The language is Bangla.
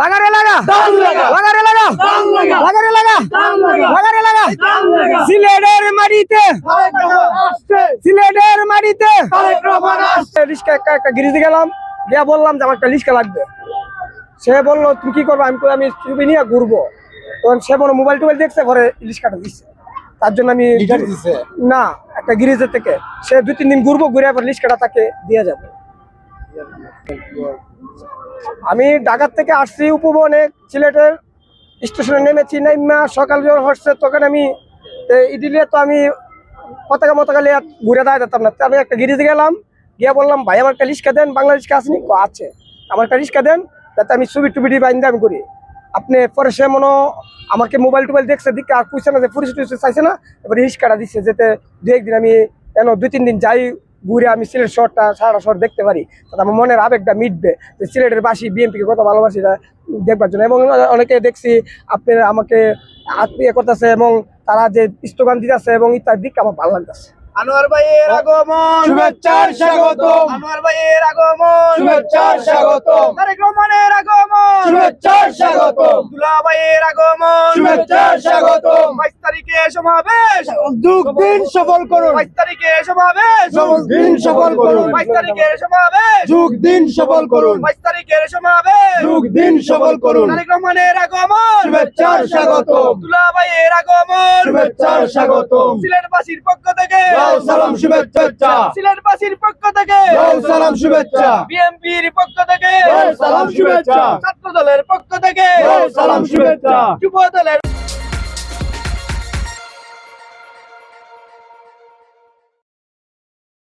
লাগা রে লাগা লাগা রে লাগা লাগা রে লাগা লাগা রে লাগা সিলেটের মাটিতে রিস্কা একটা গিরিজে গেলাম, গিয়া বললাম যে আমার একটা রিস্কা লাগবে। সে বললো তুমি কি করবো? আমি ছবি নিয়ে ঘুরবো। তখন সে বলো মোবাইল টোবাইল দেখছে, পরে রিস্কাটা দিচ্ছে। তার জন্য আমি না একটা গিরিজের থেকে সে 2-3 দিন ঘুরবো, ঘুরে পর রিস্কাটা তাকে দিয়ে যাবে। আমি ঢাকার থেকে আসছি উপবনে, সিলেটের স্টেশনে নেমেছি। নেমা সকাল যখন হচ্ছে তখন আমি ইডিলে তো আমি পতাকা ঘুরে দাঁড়ায় যেতাম না। আমি একটা গিরিজে গেলাম, গিয়ে বললাম ভাই আমার একটা রিস্কা দেন, বাংলা রিস্কা আসেনি? আছে, আমার একটা রিস্কা দেন, যাতে আমি ছবি টুবিটি বাইন্দে আমি করি। আপনি পরে সে মনে আমাকে মোবাইল টোবাইল দেখছে, দিকে আর কুইছে না যে পুলিশ টুলিশ চাইছে না, এবারে রিস্কাটা দিচ্ছে যেতে 2-1 দিন আমি কেন 2-3 দিন যাই ঘুরে আমি সিলেট শহরটা সারা শহর দেখতে পারি, তাতে আমার মনের আবেগটা মিটবে যে সিলেটের বাসী বিএনপিকে কত ভালোবাসি দেখবার জন্য। এবং অনেকে দেখছি আপনি আমাকে আত্মীয় করতেছে এবং তারা যে স্লোগান দিতেছে এবং ইত্যাদি দিক আমার ভালো লাগতেছে। আনোয়ার ভাইয়ের আগমন, শুভেচ্ছার স্বাগতম। আনোয়ার ভাইয়ের আগমন, শুভেচ্ছার স্বাগতম। তারেক রহমানের আগমন, শুভেচ্ছার স্বাগতম। দুলা ভাইয়ের আগমন, শুভেচ্ছার স্বাগতম। 22 তারিখে সমাবেশ, যুগ দিন সফল করুন। 22 তারিখে সমাবেশ, যুগ দিন সফল করুন। 22 তারিখের সমাবেশ, যুগ দিন সফল করুন। 22 তারিখের সমাবেশ, যুগ দিন সফল করুন। তারেক রহমানের আগমন, শুভেচ্ছার স্বাগতম। দুলা ভাইয়ের আগমন, শুভেচ্ছার স্বাগতম। সিলেটবাসীর পক্ষ থেকে লাল সালাম শুভেচ্ছা। সিলেটবাসীর পক্ষ থেকে লাল সালাম শুভেচ্ছা। বিএনপির পক্ষ থেকে লাল সালাম শুভেচ্ছা। ছাত্র দলের পক্ষ থেকে লাল সালাম শুভেচ্ছা। যুব দলের